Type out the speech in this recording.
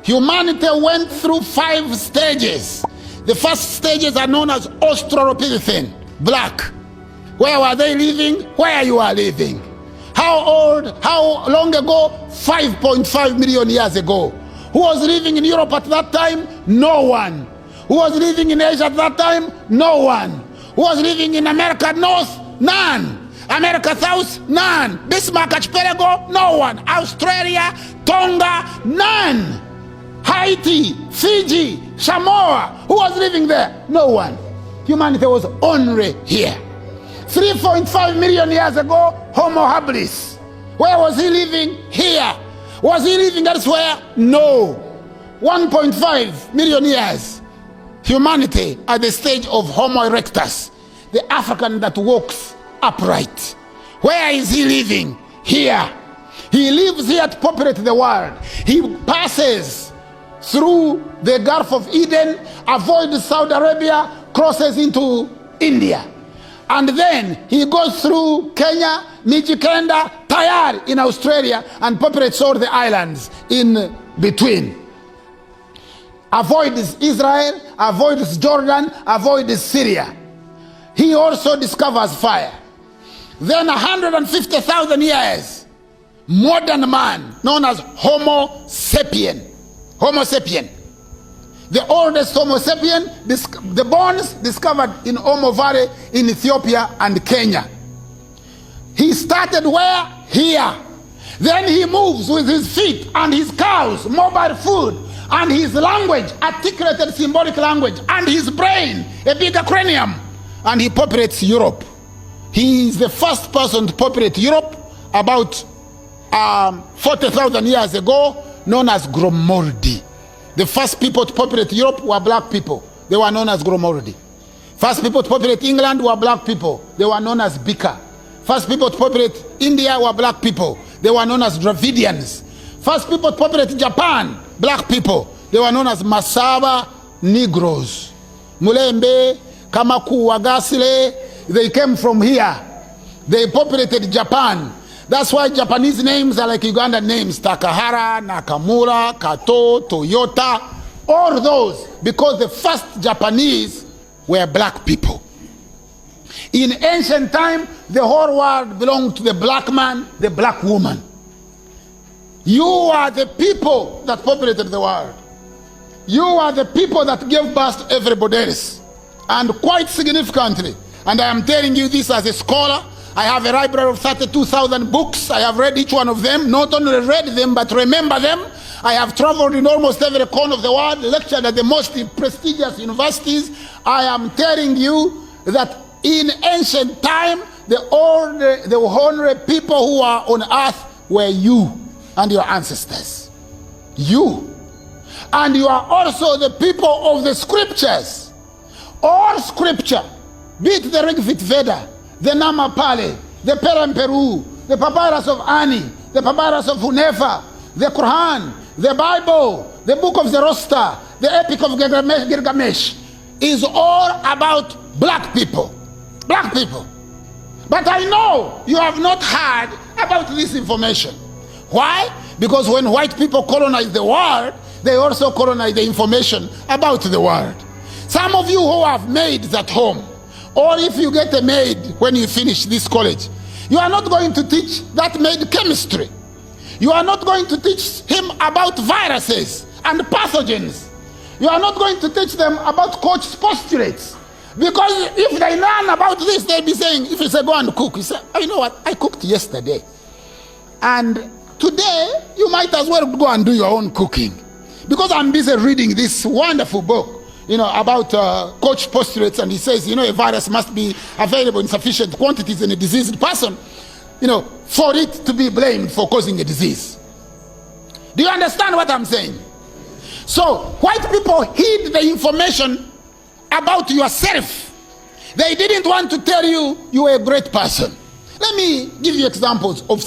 Humanity went through 5 stages. The first stages are known as Australopithecine, black. Where were they living? Where you are living. How old? How long ago? 5.5 million years ago. Who was living in Europe at that time? No one. Who was living in Asia at that time? No one. Who was living in America North? None. America South? None. Bismarck Archipelago? No one. Australia? Tonga? None. Haiti? Fiji? Samoa? Who was living there? No one. Humanity was only here. 3.5 million years ago, Homo habilis. Where was he living? Here. Was he living elsewhere? No. 1.5 million years. Humanity at the stage of Homo erectus, the African that walks upright. Where is he living? Here. He lives here to populate the world. He passes through the Gulf of Eden, avoids Saudi Arabia, crosses into India. And then he goes through Kenya, Mijikenda, Tayar in Australia, and populates all the islands in between. Avoids Israel, avoids Jordan, avoids Syria. He also discovers fire. Then 150,000 years, modern man, known as Homo sapien. Homo sapien. The oldest Homo sapien, the bones discovered in Omo Valley in Ethiopia and Kenya. He started where? Here. Then he moves with his feet and his cows, mobile food, and his language, articulated symbolic language, and his brain, a bigger cranium, and he populates Europe. He is the first person to populate Europe about 40,000 years ago, known as Gromoldi. The first people to populate Europe were black people. They were known as Gromoldi. First people to populate England were black people. They were known as Bika. First people to populate India were black people. They were known as Dravidians. First people to populate Japan, black people. They were known as Masaba Negroes. Mulembe, Kamaku, Wagasile, they came from here. They populated Japan. That's why Japanese names are like Ugandan names. Takahara, Nakamura, Kato, Toyota, all those, because the first Japanese were black people. In ancient time, the whole world belonged to the black man, the black woman. You are the people that populated the world. You are the people that gave birth to everybody else. And quite significantly, and I am telling you this as a scholar, I have a library of 32,000 books. I have read each one of them, not only read them, but remember them. I have traveled in almost every corner of the world, lectured at the most prestigious universities. I am telling you that in ancient time, the only people who are on earth were you and your ancestors. You. And you are also the people of the scriptures. All scripture, be it the Rigvit Veda, the Namapali, the Peramperu, the Papyrus of Ani, the Papyrus of Hunefa, the Quran, the Bible, the Book of Zoroaster, the Epic of Gilgamesh, is all about black people. Black people. But I know you have not heard about this information. Why? Because when white people colonize the world, they also colonize the information about the world. Some of you who have maids at home, or if you get a maid when you finish this college, you are not going to teach that maid chemistry. You are not going to teach him about viruses and pathogens. You are not going to teach them about coach's postulates. Because if they learn about this, they'll be saying, if you say go and cook, you say, oh, you know what, I cooked yesterday. And today, you might as well go and do your own cooking. Because I'm busy reading this wonderful book, you know, about coach postulates, and he says, you know, a virus must be available in sufficient quantities in a diseased person, you know, for it to be blamed for causing a disease. Do you understand what I'm saying? So, white people hid the information about yourself. They didn't want to tell you you were a great person. Let me give you examples of